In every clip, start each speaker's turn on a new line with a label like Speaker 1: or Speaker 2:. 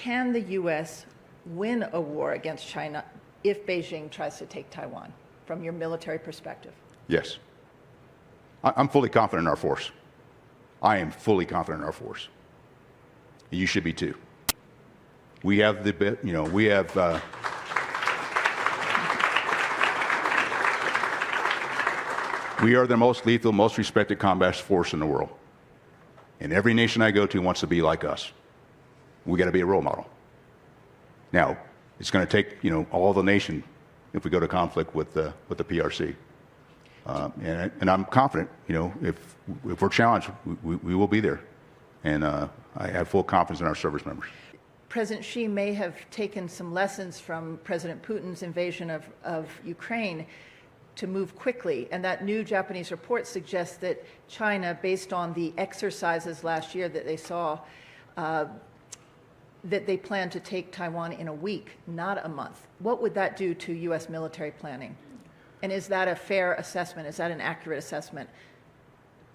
Speaker 1: can the U.S. win a war against China if Beijing tries to take Taiwan, from your military perspective?
Speaker 2: Yes. I'm fully confident in our force. I am fully confident in our force. You should be too. We have the, you know, we have, we are the most lethal, most respected combat force in the world. And every nation I go to wants to be like us. We got to be a role model. Now, it's going to take, you know, all the nation if we go to conflict with the PRC. And I'm confident, you know, if we're challenged, we will be there. And I have full confidence in our service members.
Speaker 1: President Xi may have taken some lessons from President Putin's invasion of Ukraine to move quickly. And that new Japanese report suggests that China, based on the exercises last year that they saw, that they plan to take Taiwan in a week, not a month. What would that do to U.S. military planning? And is that a fair assessment? Is that an accurate assessment?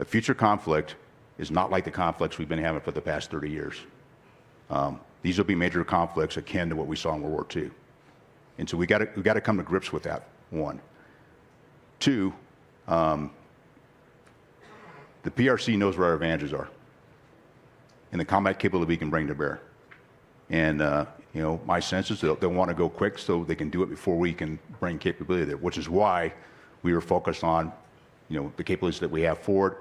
Speaker 2: A future conflict is not like the conflicts we've been having for the past 30 years. These will be major conflicts akin to what we saw in World War II. And so we got to come to grips with that, one. Two, the PRC knows where our advantages are and the combat capability we can bring to bear. And you know, my sense is they'll want to go quick so they can do it before we can bring capability there, which is why we were focused on, you know, the capabilities that we have forward,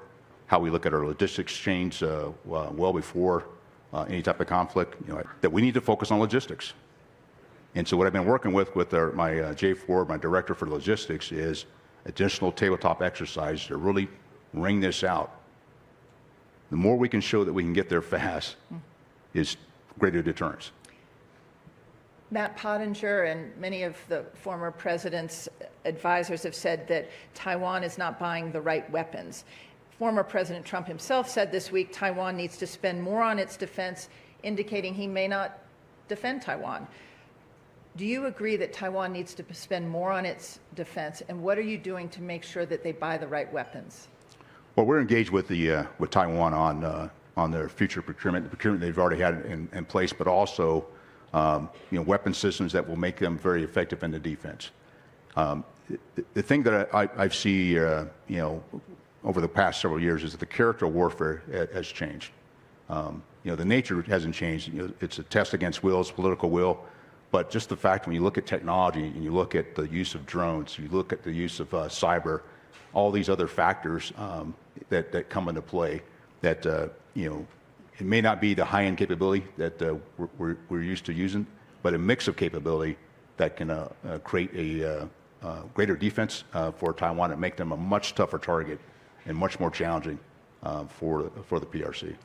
Speaker 2: how we look at our logistics chains well before any type of conflict, you know, that we need to focus on logistics. And so what I've been working with my J4, my director for logistics, is additional tabletop exercise to really wring this out. The more we can show that we can get there fast is greater deterrence.
Speaker 1: Matt Pottinger and many of the former president's advisors have said that Taiwan is not buying the right weapons. Former President Trump himself said this week Taiwan needs to spend more on its defense, indicating he may not defend Taiwan. Do you agree that Taiwan needs to spend more on its defense, and what are you doing to make sure that they buy the right weapons?
Speaker 2: Well, we're engaged with Taiwan on their future procurement, the procurement they've already had in place, but also you know, weapon systems that will make them very effective in the defense. The thing that I see you know, over the past several years is that the character of warfare has changed. You know, the nature hasn't changed. You know, it's a test against will, it's political will, but just the fact when you look at technology and you look at the use of drones, you look at the use of cyber, all these other factors that come into play, that you know, it may not be the high-end capability that we're used to using, but a mix of capability that can create a greater defense for Taiwan and make them a much tougher target and much more challenging for the PRC.